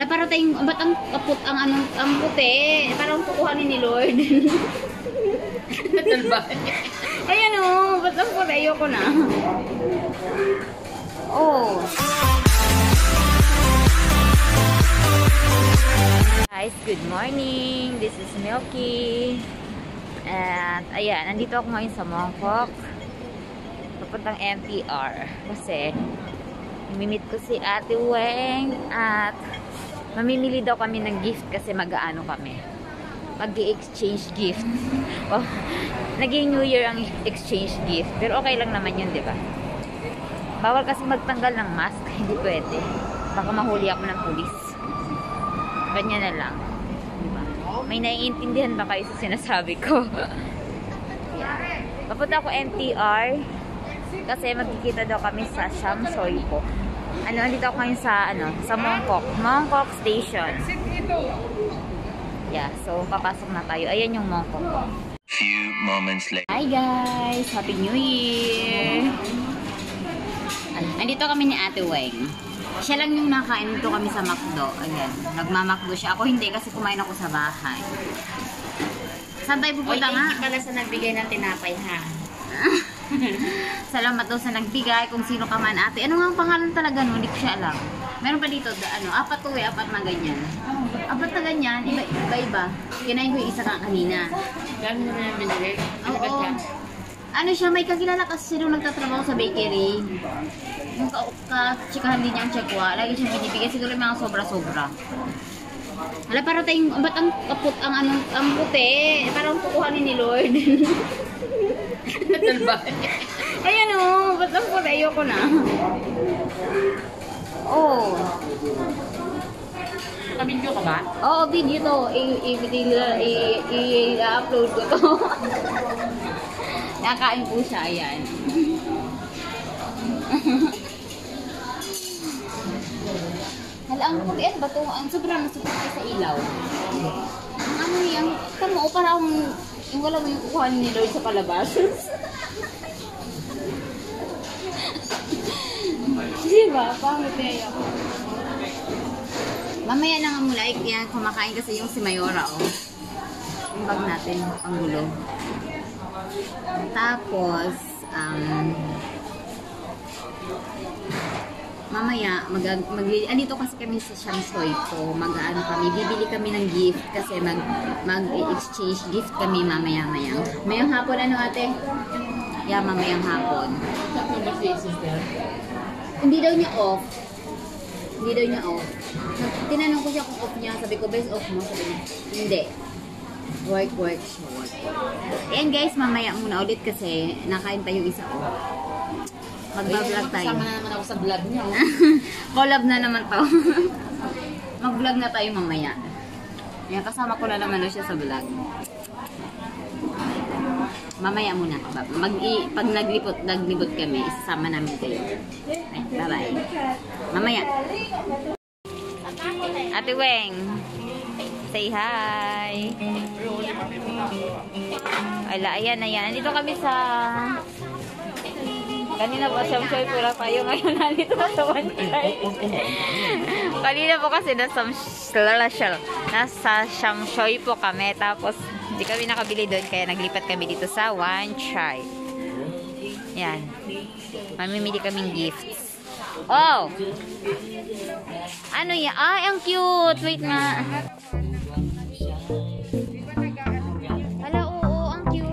Para tayong, ba't ang kaput, ang puti? Parang kukuhanin ni Lord. Ayan o, ba't ang puti? Ayoko na. Oh. Guys, good morning. This is Milky. At ayan, nandito ako ngayon sa Mongkok. Papuntang MTR. Kasi, mimit ko si Ate Weng at mamimili daw kami ng gift kasi mag-aano kami. Mag-i-exchange gift. Oh, naging New Year ang exchange gift. Pero okay lang naman yun, di ba? Bawal kasi magtanggal ng mask. Hindi pwede. Baka mahuli ako ng pulis. Ganyan na lang. Diba? May naiintindihan ba kayo sa sinasabi ko? Yeah. Papunta ako MTR kasi magkikita daw kami sa Shamsoy po. Andito ako ngayon sa Mongkok Station. Yeah, so papasok na tayo. Ayan yung Mongkok. Few moments later. Hi guys! Happy New Year! Andito kami ni Ate Weng. Siya lang yung nakain dito kami sa McDo. Ayan, nagmamakdo siya. Ako hindi kasi kumain ako sa bahay. Saan tayo pupunta nga? Hindi pala sa nagbigay ng tinapay ha. Salamat daw sa nagbigay kung sino ka man ate. Ano nga ang pangalan talaga no? Hindi ko siya alam. Meron pa dito, apat to apat na ganyan. Apat na ganyan, iba-iba. Kinain ko yung isa ka kanina. Gano'n mo na yung binili? Oo. Ano siya, may kakilala kasi siya nung nagtatrabaho sa bakery. Yung ka-chikahan din niya ang chekwa. Lagi siyang binibigay. Siguro yung mga sobra-sobra. Hala, para tayong, ba't ang kaput, ang puti? Parang kukuhanin ni Lord. Ayan o, ba't ang puti? Ayoko na. Oh. Naka-video ka ba? Oo, video to. I-upload ko to. Nakain po siya, ayan. Hala, ang puti, ano ba ito? Ang sobrang nasupit sa ilaw. Ano yung, tamo, parang yung wala mo yung kukuhan ni Lord sa palabas. Diba? Pangit na yun. Mamaya na nga mula, yan, kumakain kasi yung si Mayora, oh. Yung bag natin, panggulo. Tapos, mamaya, andito kasi kami sa Shamsoy po, kami, bibili kami ng gift kasi mag-exchange gift kami mamaya-maya. Mayang hapon, ano ate? Yeah, mamayang hapon. Sakto ba si sister? Hindi daw niya off. Tinanong ko siya kung off niya, sabi ko, best off mo? Sabi niya, hindi. Work. Ayan guys, mamaya muna ulit kasi nakain tayo isa ko. Mag-vlog tayo. Kasama na naman ako sa vlog niya. Collab na naman to. Mag-vlog na tayo mamaya. Yan, kasama ko na naman siya sa vlog. Mamaya muna. Pag naglibot kami, isasama namin kayo. Ay, bye-bye. Mamaya. Ate Weng, say hi. Ayan. Nandito kami sa... Kanina po, Shamsoy pura tayo. Ngayon, nandito po sa One Chai. Kanina po kasi nasa Shamsoy po kami. Tapos, hindi kami nakabili doon. Kaya naglipat kami dito sa One Chai. Yan. Mamimili kaming gifts. Oh! Ano yan? Ay, ang cute! Wait nga. Hala, oo, ang cute.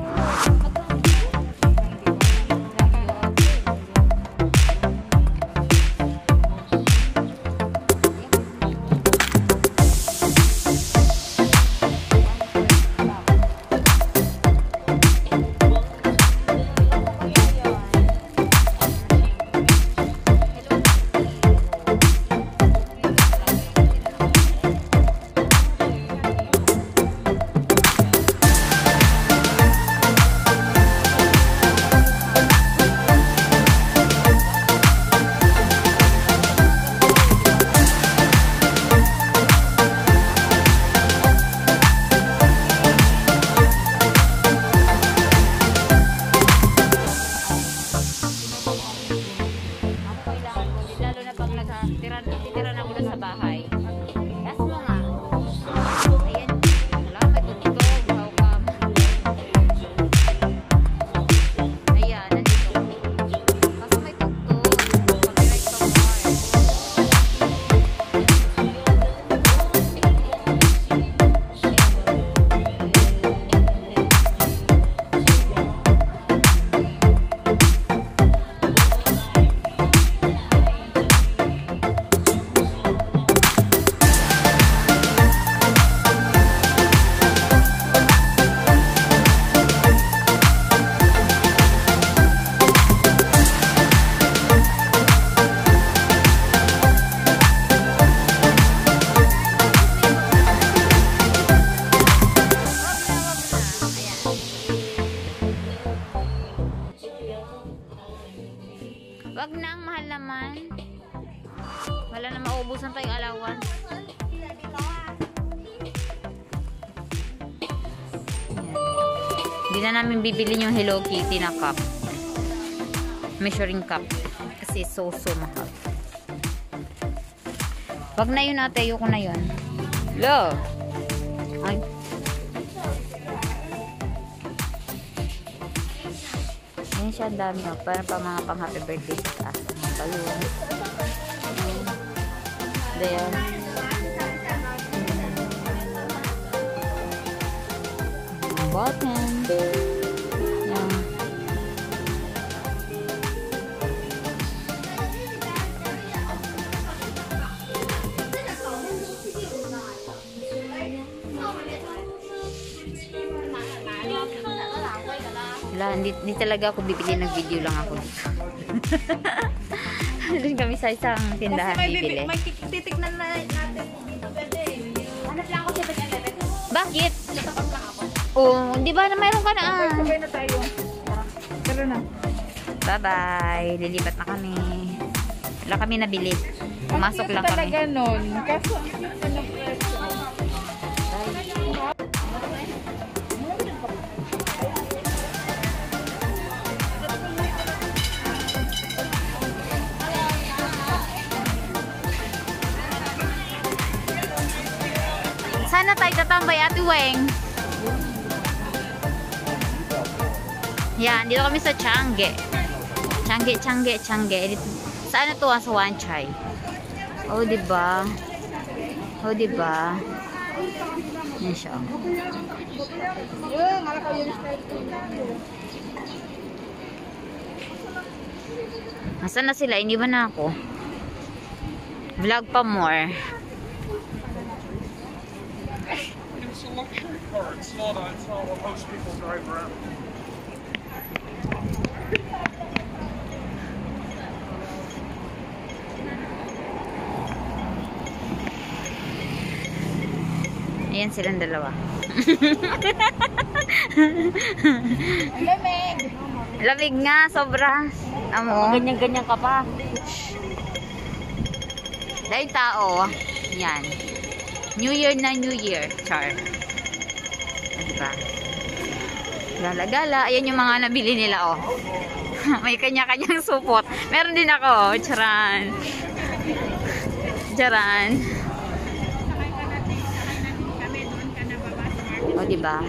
Hindi na namin bibili yung Hello Kitty na cup. Measuring cup. Kasi so mahal. Wag na yun ate. Ayoko na yun. Lo! Ay. Ayan siya, ang dami. Oh. Para pa mga pang happy birthday sa taas. Balloon. Ayan. Button. Ayan. Wala, hindi talaga ako bibili ng video lang ako dito. Doon kami sa isang tindahan bibili. May titignan na natin dito pwede. Hanap lang ako 7-Eleven. Bakit? Tatapag lang ako. Oh, di ba na mayroon ka na? Sabay na tayo. Tara na. Bye-bye. Lilipat na kami. Wala kami nabili. Pumasok lang kami. Talaga nun. Kaso, ano presyo? Sana tayo tatambay, Ate Weng. Yan, dito kami sa Changi. Changi. Sa ano to? Sa Wanchay. Oh, diba? Yan siya. Nasaan na sila? Hindi ba na ako? Vlog pa more. It's a luxury car. It's not what most people drive around. Ayan silang dalawa. Lamig! Lamig nga, sobra. Amo. Ganyan-ganyan ka pa. Dahil tao. Yan. New Year na New Year. Char. Diba? Gala-gala. Ayan yung mga nabili nila, oh. May kanya-kanyang supot. Meron din ako. Charan. O, diba?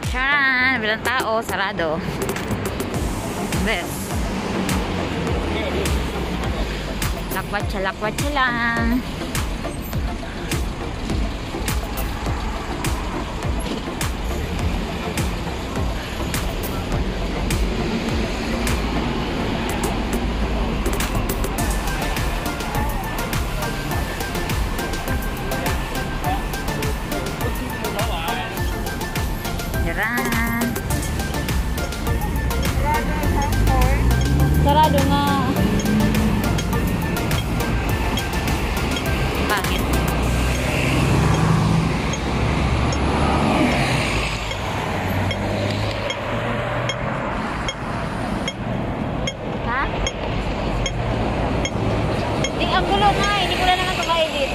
Charan! Walang tao. Sarado. Best. Lakwatsa lang. Charan! Sarado nga. Bakit? Ha? Ang gulo nga, hindi ko na naman ito ka-edit.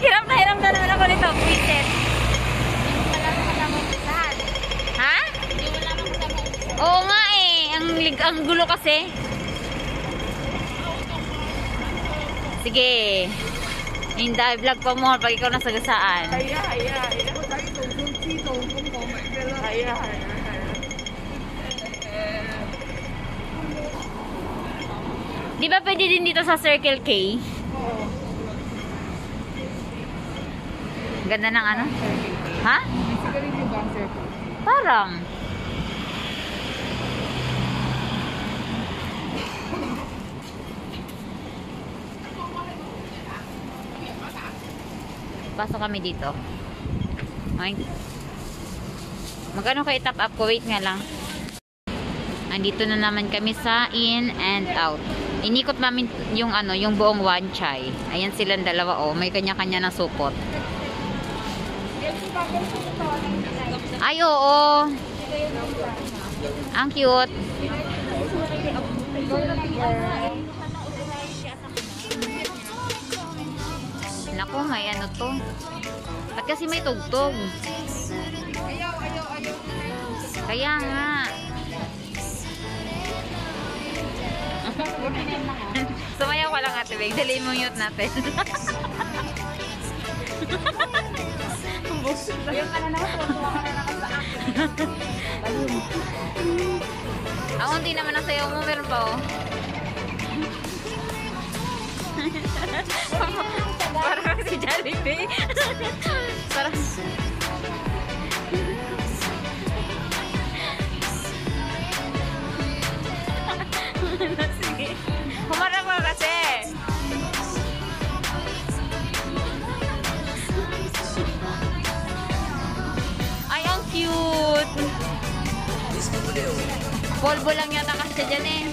Hiram na naman ako nito, preset. Ha? Oo nga eh, ang gulo kasi. Sige. Hindi, vlog pa mo pag ikaw nasagasaan. Di ba pwede din dito sa Circle K? Oo. Ganda ng ano? Ha? Basically, yung bang circle. Parang. Pasok kami dito. Ay. Magkano kayo top up ko? Wait nga lang. Andito na naman kami sa in and out. Inikot namin yung ano, yung buong Wanchay. Ayan silang dalawa oh, may kanya-kanya na supot. Ay, oo. Ang cute. Naku, may ano to. Ba't kasi may tugtog? Kaya nga. Sumayaw ka lang, Ate Beg. Dali mo mute natin. Ayun ka na naman, tuwa ka na naman sa akin. Ang unti naman ang sayaw mo, meron pa oh. Parang si Jollibee. Parang... Sige. Humarap ka kasi. Ay, ang cute. Polvo lang yata kasi dyan eh.